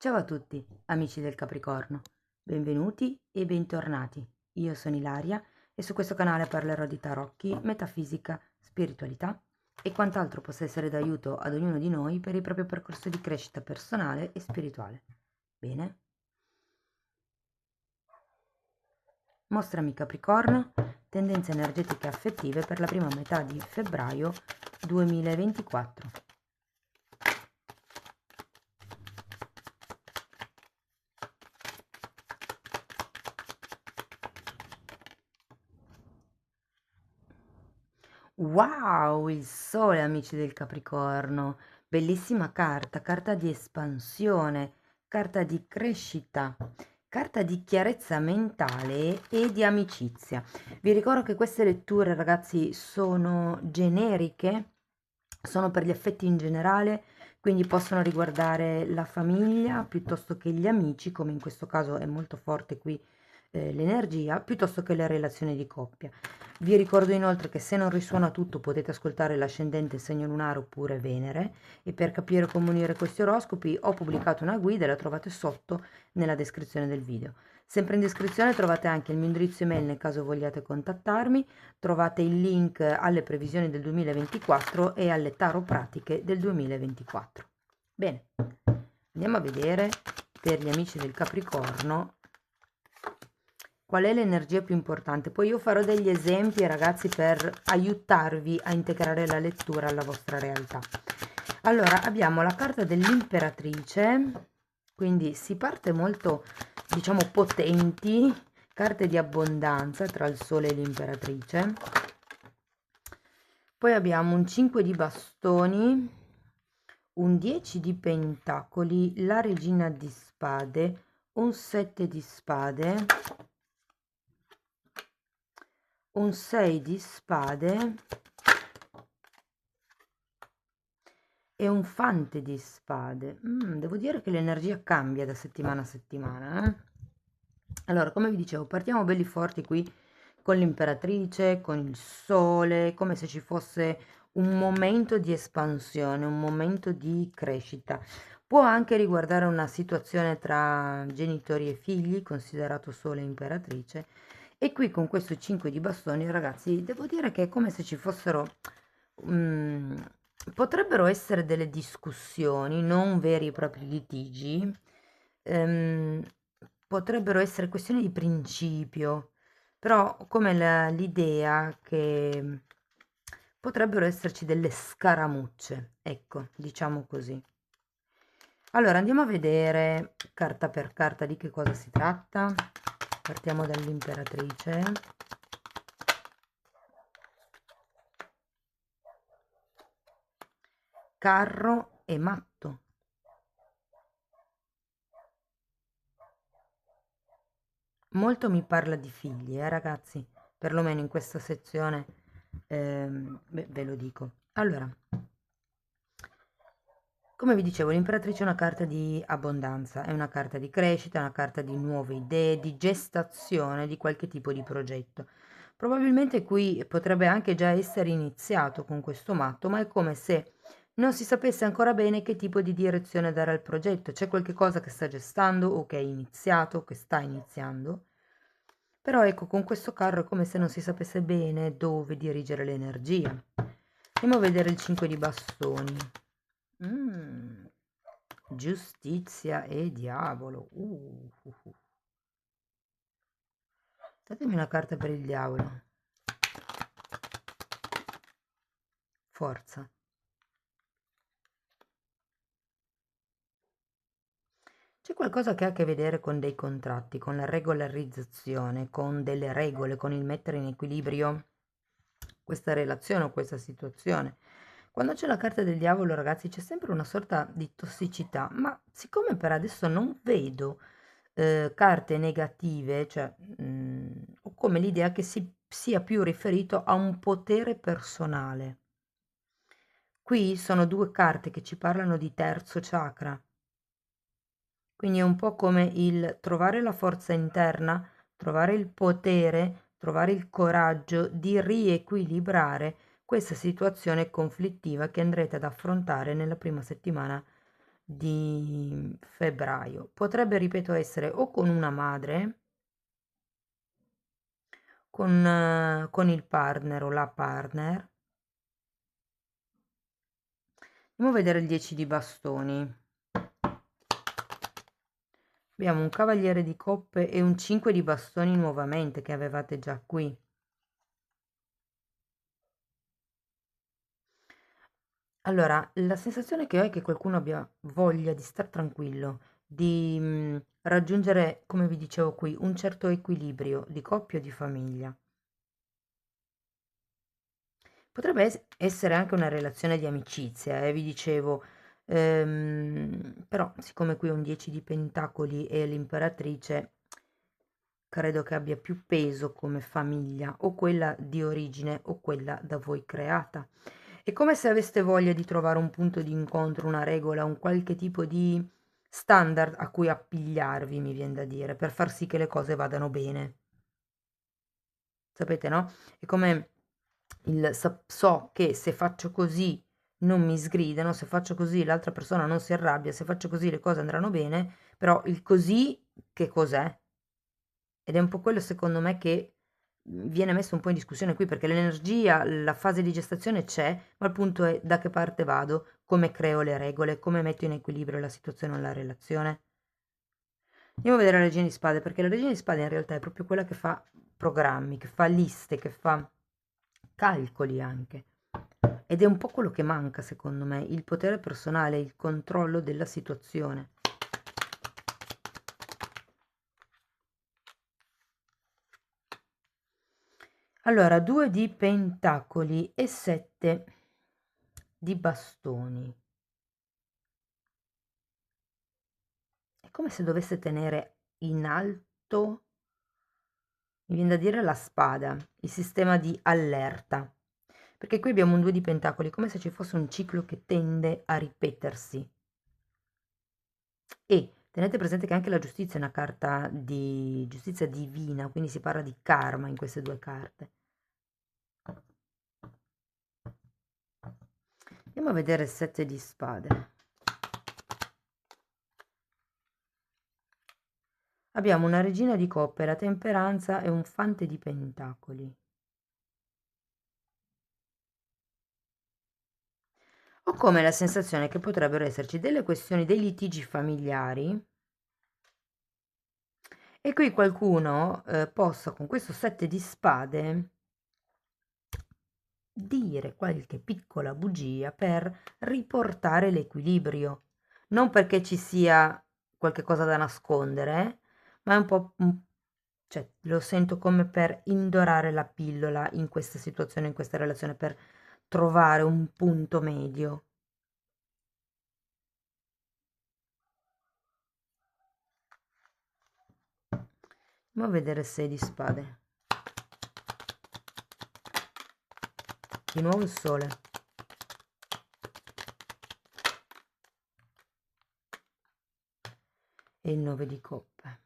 Ciao a tutti, amici del Capricorno, benvenuti e bentornati. Io sono Ilaria e su questo canale parlerò di tarocchi, metafisica, spiritualità e quant'altro possa essere d'aiuto ad ognuno di noi per il proprio percorso di crescita personale e spirituale. Bene? Mostrami Capricorno, tendenze energetiche affettive per la prima metà di febbraio 2024. Wow, il sole, amici del Capricorno, bellissima carta, carta di espansione, carta di crescita, carta di chiarezza mentale e di amicizia. Vi ricordo che queste letture, ragazzi, sono generiche, sono per gli affetti in generale, quindi possono riguardare la famiglia piuttosto che gli amici, come in questo caso è molto forte qui l'energia, piuttosto che le relazioni di coppia. Vi ricordo inoltre che se non risuona tutto potete ascoltare l'ascendente, il segno lunare oppure Venere, e per capire come unire questi oroscopi ho pubblicato una guida e la trovate sotto nella descrizione del video. Sempre in descrizione trovate anche il mio indirizzo email nel caso vogliate contattarmi, trovate il link alle previsioni del 2024 e alle tarot pratiche del 2024. Bene, andiamo a vedere per gli amici del Capricorno qual è l'energia più importante. Poi io farò degli esempi, ragazzi, per aiutarvi a integrare la lettura alla vostra realtà. Allora, abbiamo la carta dell'imperatrice, quindi si parte molto, diciamo, potenti, carte di abbondanza tra il sole e l'imperatrice. Poi abbiamo un 5 di bastoni, un 10 di pentacoli, la regina di spade, un 7 di spade, un 6 di spade e un fante di spade. Devo dire che l'energia cambia da settimana a settimana. Allora, come vi dicevo, partiamo belli forti qui con l'imperatrice, con il sole, come se ci fosse un momento di espansione, un momento di crescita. Può anche riguardare una situazione tra genitori e figli, considerato sole e imperatrice. E qui con questo 5 di bastoni, ragazzi, devo dire che è come se ci fossero... mm, potrebbero essere delle discussioni, non veri e propri litigi, ehm, potrebbero essere questioni di principio, però come l'idea che potrebbero esserci delle scaramucce, ecco, diciamo così. Allora, andiamo a vedere carta per carta di che cosa si tratta. Partiamo dall'imperatrice. Carro e matto. Molto mi parla di figli, ragazzi, perlomeno in questa sezione, ve lo dico. Allora, come vi dicevo, l'imperatrice è una carta di abbondanza, è una carta di crescita, è una carta di nuove idee, di gestazione di qualche tipo di progetto. Probabilmente qui potrebbe anche già essere iniziato con questo matto, ma è come se non si sapesse ancora bene che tipo di direzione dare al progetto. C'è qualche cosa che sta gestando o che è iniziato, che sta iniziando. Però ecco, con questo carro è come se non si sapesse bene dove dirigere l'energia. Andiamo a vedere il 5 di bastoni. Giustizia e diavolo. Datemi una carta per il diavolo. Forza. C'è qualcosa che ha a che vedere con dei contratti, con la regolarizzazione, con delle regole, con il mettere in equilibrio questa relazione o questa situazione. Quando c'è la carta del diavolo, ragazzi, c'è sempre una sorta di tossicità, ma siccome per adesso non vedo carte negative, cioè ho come l'idea che sia più riferito a un potere personale. Qui sono due carte che ci parlano di terzo chakra, quindi è un po' come il trovare la forza interna, trovare il potere, trovare il coraggio di riequilibrare questa situazione conflittiva che andrete ad affrontare nella prima settimana di febbraio. Potrebbe, ripeto, essere o con una madre, con il partner o la partner. Andiamo a vedere il 10 di bastoni. Abbiamo un cavaliere di coppe e un 5 di bastoni nuovamente che avevate già qui. Allora, la sensazione che ho è che qualcuno abbia voglia di star tranquillo, di raggiungere, come vi dicevo qui, un certo equilibrio di coppia o di famiglia. Potrebbe essere anche una relazione di amicizia, vi dicevo, però siccome qui ho un 10 di pentacoli e l'imperatrice, credo che abbia più peso come famiglia, o quella di origine o quella da voi creata. È come se aveste voglia di trovare un punto di incontro, una regola, un qualche tipo di standard a cui appigliarvi, mi viene da dire, per far sì che le cose vadano bene. Sapete, no? È come so che se faccio così non mi sgridano, se faccio così l'altra persona non si arrabbia, se faccio così le cose andranno bene, però il così che cos'è? Ed è un po' quello secondo me che viene messo un po' in discussione qui, perché l'energia, la fase di gestazione c'è, ma il punto è da che parte vado, come creo le regole, come metto in equilibrio la situazione o la relazione. Andiamo a vedere la regina di spade, perché la regina di spade in realtà è proprio quella che fa programmi, che fa liste, che fa calcoli anche. Ed è un po' quello che manca, secondo me, il potere personale, il controllo della situazione. Allora, 2 di pentacoli e 7 di bastoni. È come se dovesse tenere in alto, mi viene da dire, la spada, il sistema di allerta. Perché qui abbiamo un 2 di pentacoli, come se ci fosse un ciclo che tende a ripetersi. E tenete presente che anche la giustizia è una carta di giustizia divina, quindi si parla di karma in queste due carte. Andiamo a vedere il 7 di spade. Abbiamo una regina di coppe, la temperanza e un fante di pentacoli. Ho come la sensazione che potrebbero esserci delle questioni, dei litigi familiari, e qui qualcuno possa con questo 7 di spade dire qualche piccola bugia per riportare l'equilibrio. Non perché ci sia qualche cosa da nascondere, ma è un po', cioè, lo sento come per indorare la pillola in questa situazione, in questa relazione, per trovare un punto medio. Andiamo a vedere 6 di spade. Di nuovo il sole. E il 9 di coppe.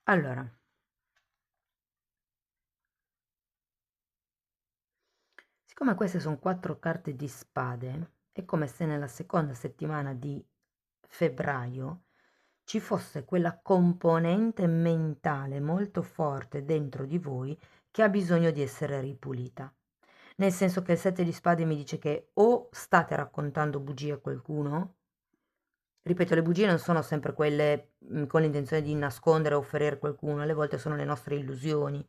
Allora, siccome queste sono 4 carte di spade, è come se nella seconda settimana di febbraio ci fosse quella componente mentale molto forte dentro di voi che ha bisogno di essere ripulita. Nel senso che il 7 di spade mi dice che o state raccontando bugie a qualcuno, ripeto, le bugie non sono sempre quelle con l'intenzione di nascondere o ferire qualcuno, alle volte sono le nostre illusioni,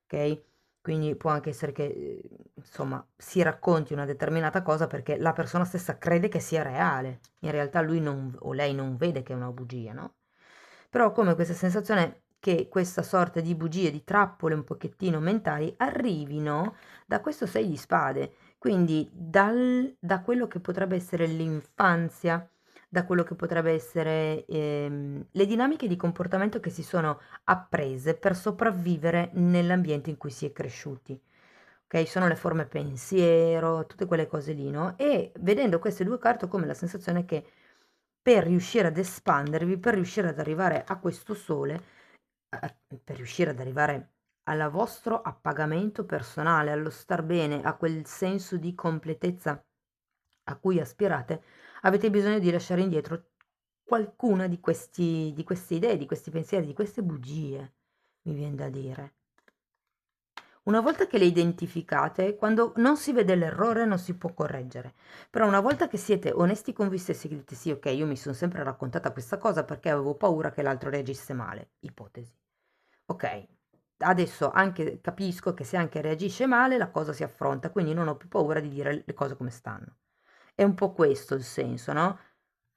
ok? Quindi può anche essere che, insomma, si racconti una determinata cosa perché la persona stessa crede che sia reale. In realtà lui non, o lei non vede che è una bugia, no? Però ho come questa sensazione che questa sorta di bugie, di trappole un pochettino mentali arrivino da questo 6 di spade, quindi da quello che potrebbe essere l'infanzia, da quello che potrebbe essere le dinamiche di comportamento che si sono apprese per sopravvivere nell'ambiente in cui si è cresciuti. Ok, sono le forme pensiero, tutte quelle cose lì, no? E vedendo queste due carte ho come la sensazione che per riuscire ad espandervi, per riuscire ad arrivare a questo sole, per riuscire ad arrivare al vostro appagamento personale, allo star bene, a quel senso di completezza a cui aspirate, avete bisogno di lasciare indietro qualcuna di queste idee, di questi pensieri, di queste bugie, mi viene da dire. Una volta che le identificate, quando non si vede l'errore non si può correggere, però una volta che siete onesti con voi stessi, che dite sì, ok, io mi sono sempre raccontata questa cosa perché avevo paura che l'altro reagisse male, ipotesi. Ok, adesso anche capisco che se anche reagisce male la cosa si affronta, quindi non ho più paura di dire le cose come stanno. È un po' questo il senso, no?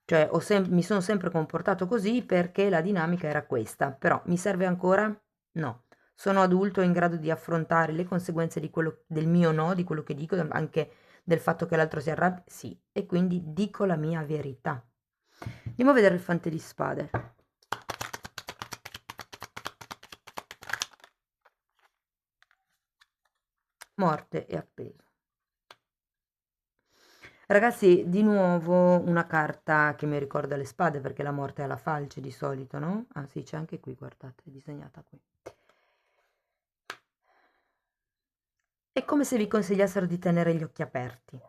Cioè mi sono sempre comportato così perché la dinamica era questa, però mi serve ancora? No. Sono adulto in grado di affrontare le conseguenze di quello, del mio no, di quello che dico, anche del fatto che l'altro si arrabbi? Sì, e quindi dico la mia verità. Andiamo a vedere il fante di spade. Morte e appeso. Ragazzi, di nuovo una carta che mi ricorda le spade perché la morte è alla falce di solito, no? Ah sì, c'è anche qui, guardate, è disegnata qui. È come se vi consigliassero di tenere gli occhi aperti.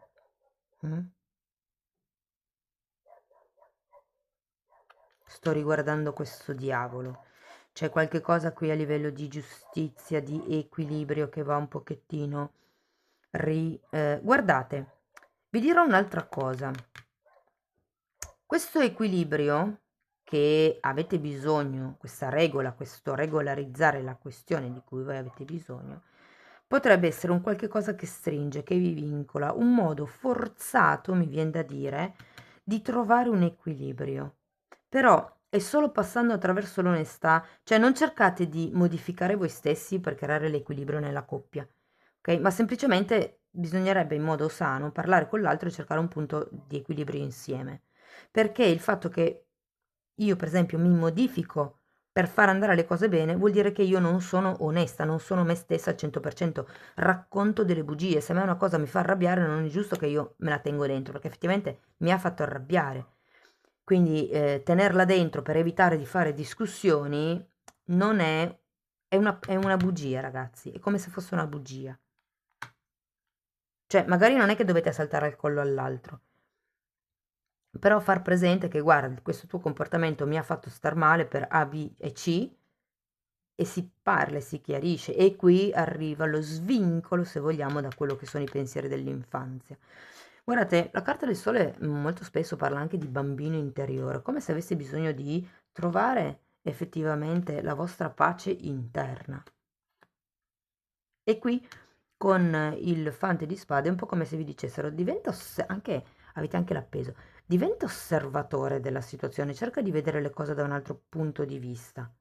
Mm? Sto riguardando questo diavolo. C'è qualche cosa qui a livello di giustizia, di equilibrio che va un pochettino guardate, vi dirò un'altra cosa. Questo equilibrio che avete bisogno, questa regola, questo regolarizzare la questione di cui voi avete bisogno, potrebbe essere un qualche cosa che stringe, che vi vincola, un modo forzato, mi viene da dire, di trovare un equilibrio. Però è solo passando attraverso l'onestà, cioè non cercate di modificare voi stessi per creare l'equilibrio nella coppia, ok? Ma semplicemente bisognerebbe in modo sano parlare con l'altro e cercare un punto di equilibrio insieme. Perché il fatto che io, per esempio, mi modifico per far andare le cose bene, vuol dire che io non sono onesta, non sono me stessa al 100%, racconto delle bugie. Se a me una cosa mi fa arrabbiare, non è giusto che io me la tengo dentro, perché effettivamente mi ha fatto arrabbiare. Quindi tenerla dentro per evitare di fare discussioni non è una bugia, ragazzi, è come se fosse una bugia. Cioè, magari non è che dovete saltare al collo all'altro, però far presente che guarda, questo tuo comportamento mi ha fatto star male per A, B e C, e si parla e si chiarisce, e qui arriva lo svincolo, se vogliamo, da quello che sono i pensieri dell'infanzia. Guardate, la carta del sole molto spesso parla anche di bambino interiore, come se avesse bisogno di trovare effettivamente la vostra pace interna. E qui con il fante di spade è un po' come se vi dicessero diventa anche, avete anche l'appeso, diventa osservatore della situazione, cerca di vedere le cose da un altro punto di vista.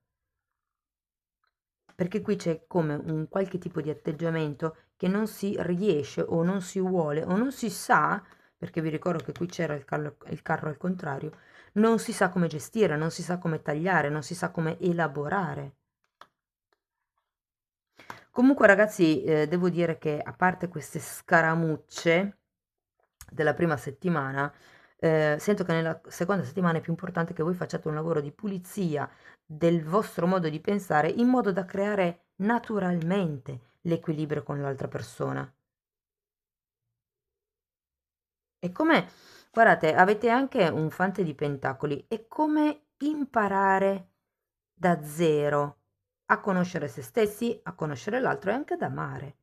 Perché qui c'è come un qualche tipo di atteggiamento che non si riesce o non si vuole o non si sa, perché vi ricordo che qui c'era il carro al contrario, non si sa come gestire, non si sa come tagliare, non si sa come elaborare. Comunque ragazzi, devo dire che a parte queste scaramucce della prima settimana, sento che nella seconda settimana è più importante che voi facciate un lavoro di pulizia del vostro modo di pensare in modo da creare naturalmente l'equilibrio con l'altra persona. È come, guardate, avete anche un fante di pentacoli, è come imparare da zero a conoscere se stessi, a conoscere l'altro e anche ad amare.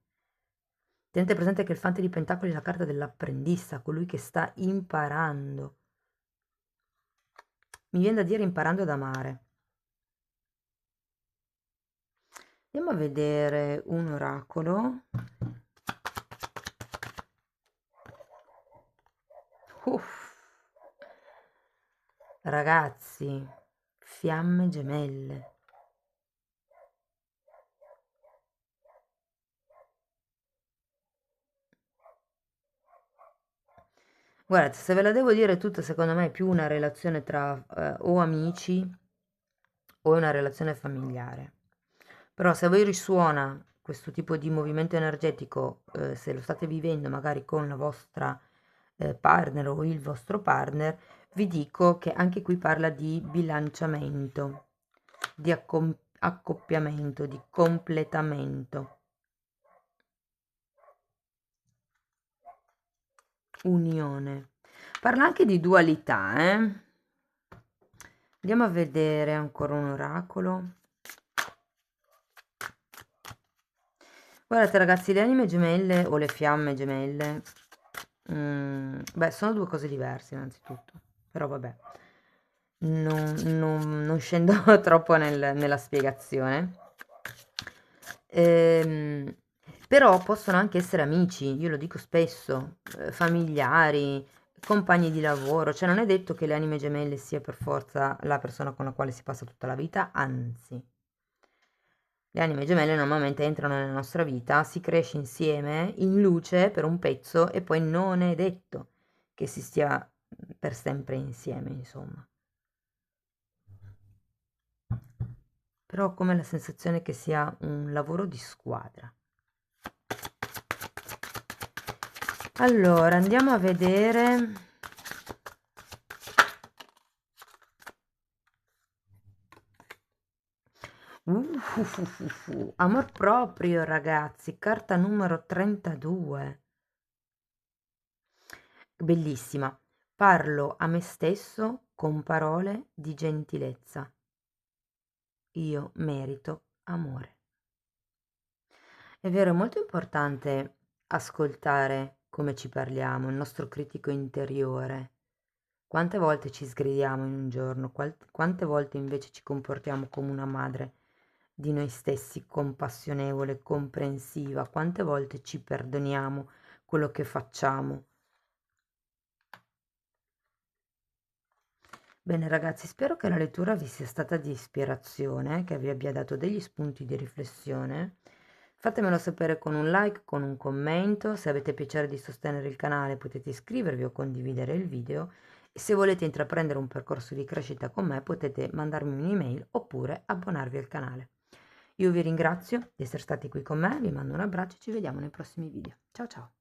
Tenete presente che il fante di pentacoli è la carta dell'apprendista, colui che sta imparando. Mi viene da dire imparando ad amare. Andiamo a vedere un oracolo. Uff. Ragazzi, fiamme gemelle. Guardate, se ve la devo dire tutta, secondo me è più una relazione tra o amici o una relazione familiare. Però se a voi risuona questo tipo di movimento energetico, se lo state vivendo magari con la vostra partner o il vostro partner, vi dico che anche qui parla di bilanciamento, di accoppiamento, di completamento. unione. Parla anche di dualità, eh? Andiamo a vedere ancora un oracolo. Guardate ragazzi, le anime gemelle o le fiamme gemelle, beh, sono due cose diverse innanzitutto, però vabbè, non scendo troppo nella spiegazione. Ehm, Però possono anche essere amici, io lo dico spesso, familiari, compagni di lavoro, cioè non è detto che le anime gemelle sia per forza la persona con la quale si passa tutta la vita, anzi. Le anime gemelle normalmente entrano nella nostra vita, si cresce insieme in luce per un pezzo e poi non è detto che si stia per sempre insieme, insomma. Però ho come la sensazione che sia un lavoro di squadra. Allora, andiamo a vedere. Amor proprio, ragazzi, carta numero 32. Bellissima. Parlo a me stesso con parole di gentilezza. Io merito amore. È vero, è molto importante ascoltare come ci parliamo, il nostro critico interiore. Quante volte ci sgridiamo in un giorno, quante volte invece ci comportiamo come una madre di noi stessi, compassionevole, comprensiva, quante volte ci perdoniamo quello che facciamo. Bene ragazzi, spero che la lettura vi sia stata di ispirazione, che vi abbia dato degli spunti di riflessione. Fatemelo sapere con un like, con un commento. Se avete piacere di sostenere il canale potete iscrivervi o condividere il video. E se volete intraprendere un percorso di crescita con me potete mandarmi un'email oppure abbonarvi al canale. Io vi ringrazio di essere stati qui con me, vi mando un abbraccio e ci vediamo nei prossimi video. Ciao ciao!